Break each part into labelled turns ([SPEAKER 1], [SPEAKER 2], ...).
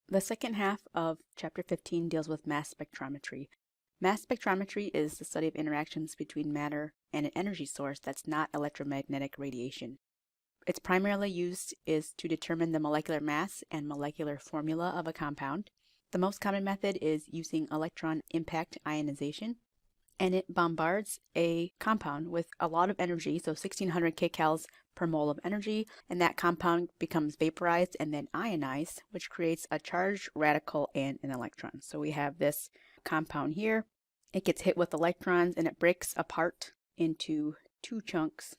[SPEAKER 1] The second half of Chapter 15 deals with mass spectrometry. Mass spectrometry is the study of interactions between matter and an energy source that's not electromagnetic radiation. Its primarily used is to determine the molecular mass and molecular formula of a compound. The most common method is using electron impact ionization, and it bombards a compound with a lot of energy, so 1600 kcals per mole of energy, and that compound becomes vaporized and then ionized, which creates a charged radical and an electron. So we have this compound here. It gets hit with electrons and it breaks apart into two chunks.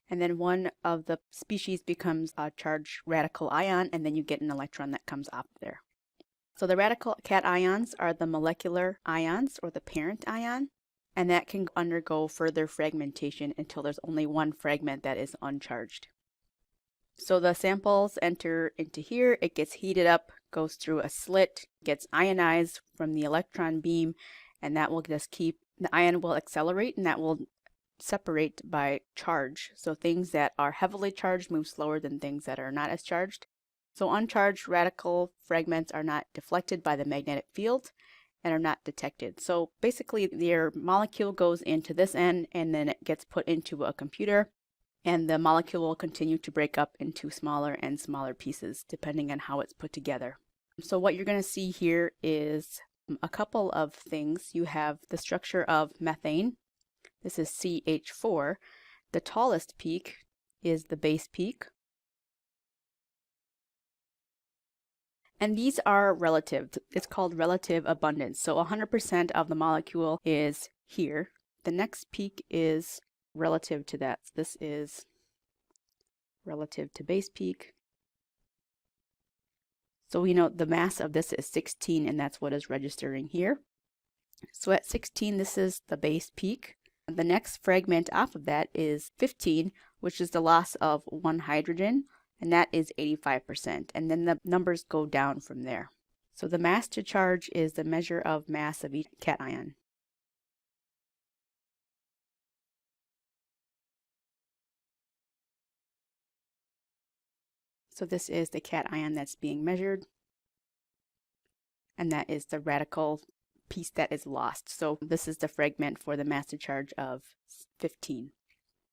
[SPEAKER 1] And then one of the species becomes a charged radical ion, and then you get an electron that comes off there. So the radical cations are the molecular ions, or the parent ion, and that can undergo further fragmentation until there's only one fragment that is uncharged. So the samples enter into here, it gets heated up, goes through a slit, gets ionized from the electron beam, and that will just keep, the ion will accelerate, and that will separate by charge. So things that are heavily charged move slower than things that are not as charged. So uncharged radical fragments are not deflected by the magnetic field and are not detected. So basically their molecule goes into this end and then it gets put into a computer, and the molecule will continue to break up into smaller and smaller pieces depending on how it's put together. So what you're going to see here is a couple of things. You have the structure of methane. This is CH4. The tallest peak is the base peak. And these are relative. It's called relative abundance. So 100% of the molecule is here. The next peak is relative to that. So this is relative to base peak. So we know the mass of this is 16, and that's what is registering here. So at 16, this is the base peak. The next fragment off of that is 15, which is the loss of one hydrogen, and that is 85%. And then the numbers go down from there. So the mass to charge is the measure of mass of each cation. So this is the cation that's being measured, and that is the radical piece that is lost. So this is the fragment for the mass to charge of 15.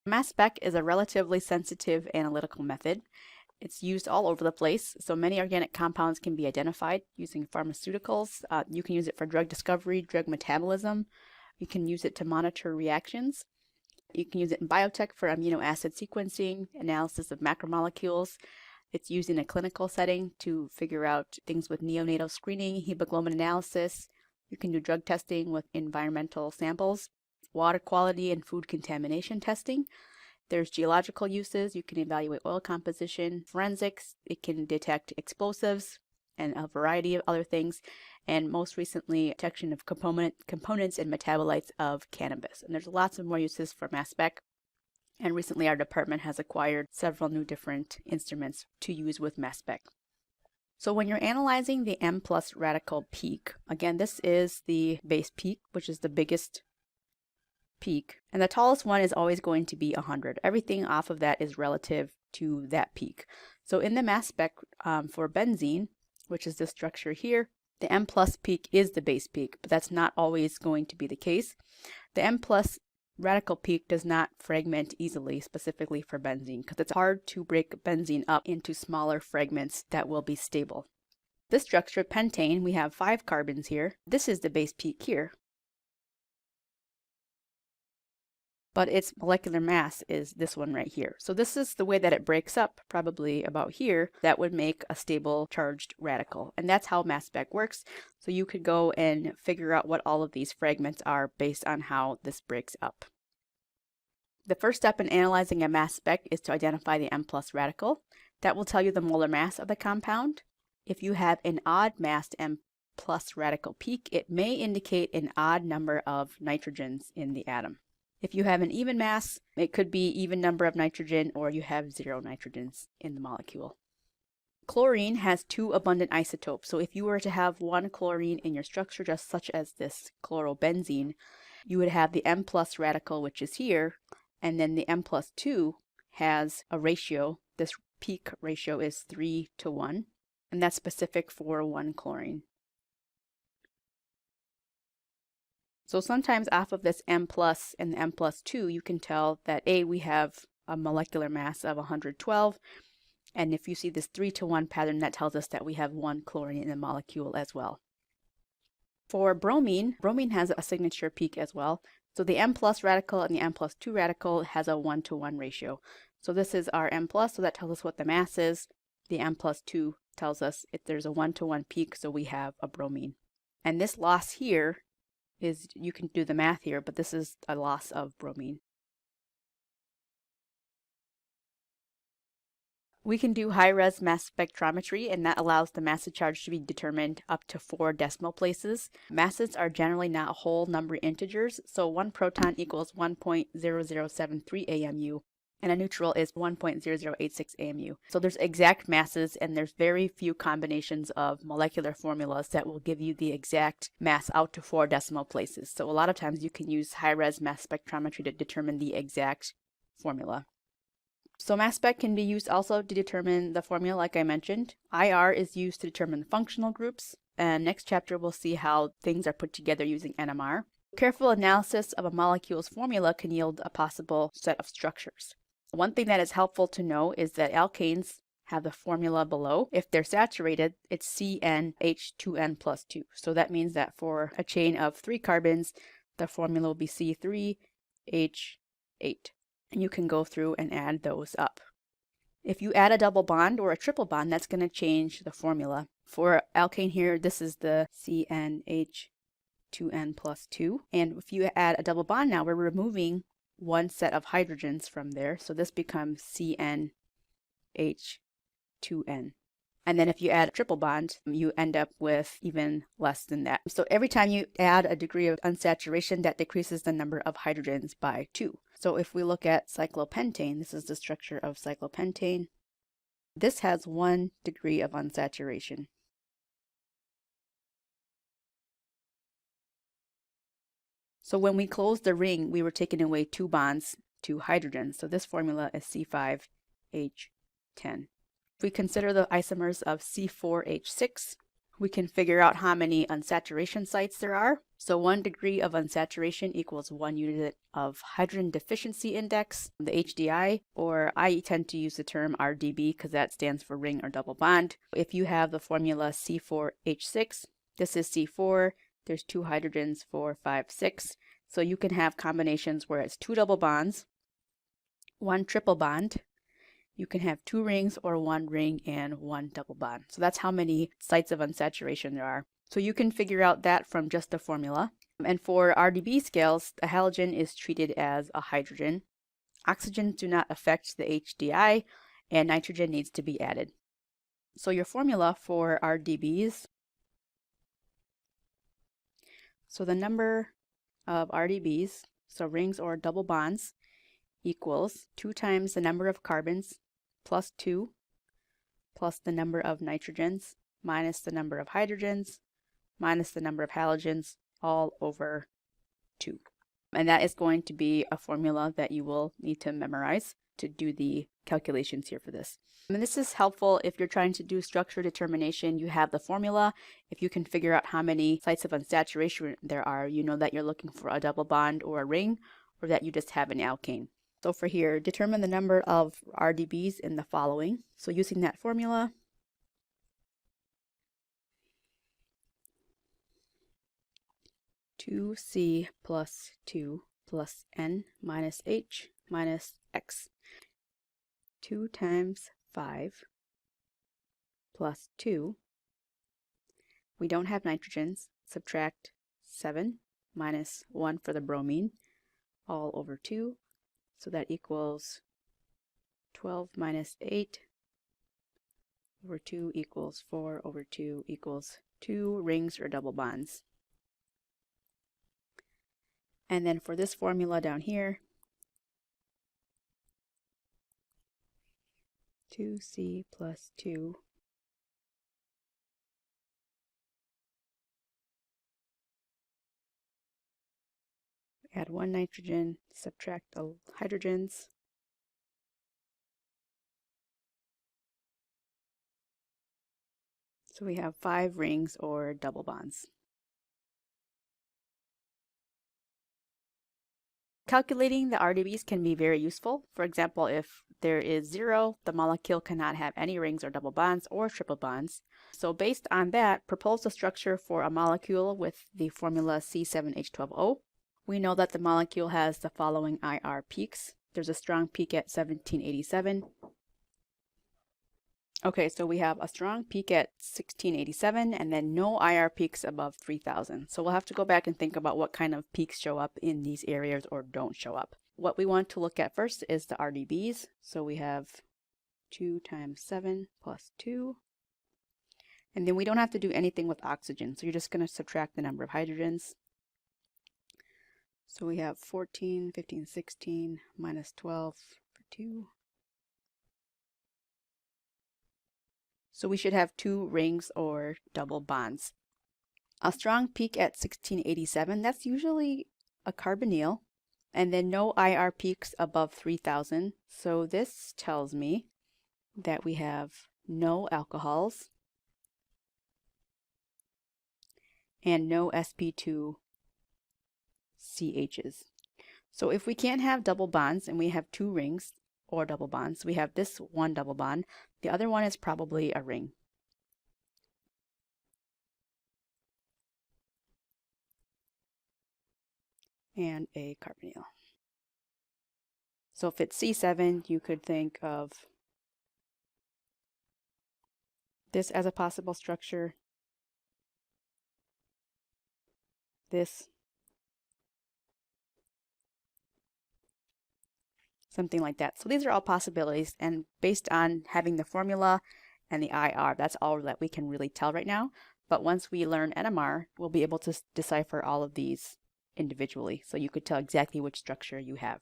[SPEAKER 1] Mass spec is a relatively sensitive analytical method. It's used all over the place, so many organic compounds can be identified using pharmaceuticals. You can use it for drug discovery, drug metabolism. You can use it to monitor reactions. You can use it in biotech for amino acid sequencing, analysis of macromolecules. It's used in a clinical setting to figure out things with neonatal screening, hemoglobin analysis. You can do drug testing with environmental samples, water quality and food contamination testing. There's geological uses. You can evaluate oil composition, forensics. It can detect explosives and a variety of other things. And most recently, detection of components and metabolites of cannabis. And there's lots of more uses for mass spec. And recently our department has acquired several new different instruments to use with mass spec. So when you're analyzing the M+ radical peak, again, this is the base peak, which is the biggest peak, and the tallest one is always going to be 100. Everything off of that is relative to that peak. So in the mass spec for benzene, which is this structure here, the M+ peak is the base peak, but that's not always going to be the case. The M+ radical peak does not fragment easily, specifically for benzene, because it's hard to break benzene up into smaller fragments that will be stable. This structure, pentane, we have 5 carbons here. This is the base peak here, but its molecular mass is this one right here. So this is the way that it breaks up, probably about here. That would make a stable charged radical, and that's how mass spec works. So you could go and figure out what all of these fragments are based on how this breaks up. The first step in analyzing a mass spec is to identify the M+ radical. That will tell you the molar mass of the compound. If you have an odd massed M+ radical peak, it may indicate an odd number of nitrogens in the atom. If you have an even mass, it could be even number of nitrogen, or you have 0 nitrogens in the molecule. Chlorine has 2 abundant isotopes. So if you were to have 1 chlorine in your structure, just such as this chlorobenzene, you would have the M+ radical, which is here, and then the M+2 has a ratio. This peak ratio is 3 to 1. and that's specific for 1-chlorine. So sometimes off of this M plus and the M plus 2, you can tell that we have a molecular mass of 112, and if you see this 3-to-1 pattern, that tells us that we have 1 chlorine in the molecule as well. For bromine, bromine has a signature peak as well. So the M plus radical and the M plus 2 radical has a 1-to-1 ratio. So this is our M plus, so that tells us what the mass is. The M plus 2 tells us if there's a 1-to-1 peak, so we have a bromine. And this loss here is, you can do the math here, but this is a loss of bromine. We can do high-res mass spectrometry, and that allows the mass of charge to be determined up to 4 decimal places. Masses are generally not whole number integers, so 1 proton equals 1.0073 AMU, and a neutral is 1.0086 AMU. So there's exact masses, and there's very few combinations of molecular formulas that will give you the exact mass out to 4 decimal places. So a lot of times you can use high-res mass spectrometry to determine the exact formula. So mass spec can be used also to determine the formula like I mentioned. IR is used to determine functional groups, and next chapter we'll see how things are put together using NMR. Careful analysis of a molecule's formula can yield a possible set of structures. One thing that is helpful to know is that alkanes have the formula below. If they're saturated, it's CnH2n plus 2. So that means that for a chain of 3 carbons, the formula will be C3H8. And you can go through and add those up. If you add a double bond or a triple bond, that's going to change the formula. For alkane here, this is the CnH2n plus 2. And if you add a double bond now, we're removing one set of hydrogens from there. So this becomes CnH2n. And then if you add a triple bond, you end up with even less than that. So every time you add a degree of unsaturation, that decreases the number of hydrogens by 2. So if we look at cyclopentane, this is the structure of cyclopentane. This has 1 degree of unsaturation. So when we closed the ring, we were taking away 2 bonds, 2 hydrogens. So this formula is C5H10. If we consider the isomers of C4H6, we can figure out how many unsaturation sites there are. So 1 degree of unsaturation equals 1 unit of hydrogen deficiency index, the HDI, or I tend to use the term RDB because that stands for ring or double bond. If you have the formula C4H6, this is C4, there's 2 hydrogens, 4, 5, 6. So you can have combinations where it's 2 double bonds, 1 triple bond. You can have 2 rings or 1 ring and 1 double bond. So that's how many sites of unsaturation there are. So you can figure out that from just the formula. And for RDB scales, a halogen is treated as a hydrogen. Oxygens do not affect the HDI, and nitrogen needs to be added. So your formula for RDBs, so the number of RDBs, so rings or double bonds, equals 2 times the number of carbons plus 2 plus the number of nitrogens minus the number of hydrogens minus the number of halogens all over 2. And that is going to be a formula that you will need to memorize to do the calculations here for this. And this is helpful if you're trying to do structure determination. You have the formula. If you can figure out how many sites of unsaturation there are, you know that you're looking for a double bond or a ring, or that you just have an alkane. So for here, determine the number of RDBs in the following. So using that formula, (2c plus 2 plus n minus h minus x). 2 times 5 plus 2. We don't have nitrogens. Subtract 7 minus 1 for the bromine, all over 2. So that equals 12 minus 8 over 2 equals 4 over 2 equals 2 rings or double bonds. And then for this formula down here, 2c plus 2 add 1 nitrogen, subtract the hydrogens, So we have 5 rings or double bonds. Calculating the RDBs can be very useful. For example, if there is 0, the molecule cannot have any rings or double bonds or triple bonds. So based on that, propose the structure for a molecule with the formula C7H12O. We know that the molecule has the following IR peaks. There's a strong peak at 1787. Okay, so we have a strong peak at 1687 and then no IR peaks above 3000. So we'll have to go back and think about what kind of peaks show up in these areas or don't show up. What we want to look at first is the RDBs. So we have 2 times 7 plus 2. And then we don't have to do anything with oxygen. So you're just going to subtract the number of hydrogens. So we have 14, 15, 16, minus 12 for 2. So we should have 2 rings or double bonds. A strong peak at 1687, that's usually a carbonyl, and then no IR peaks above 3000. So this tells me that we have no alcohols and no sp2 CHs. So if we can't have double bonds and we have 2 rings or double bonds, we have this one double bond. The other one is probably a ring. And a carbonyl. So if it's C7, you could think of this as a possible structure, this, something like that. So these are all possibilities, and based on having the formula and the IR, that's all that we can really tell right now. But once we learn NMR, we'll be able to decipher all of these individually, so you could tell exactly which structure you have.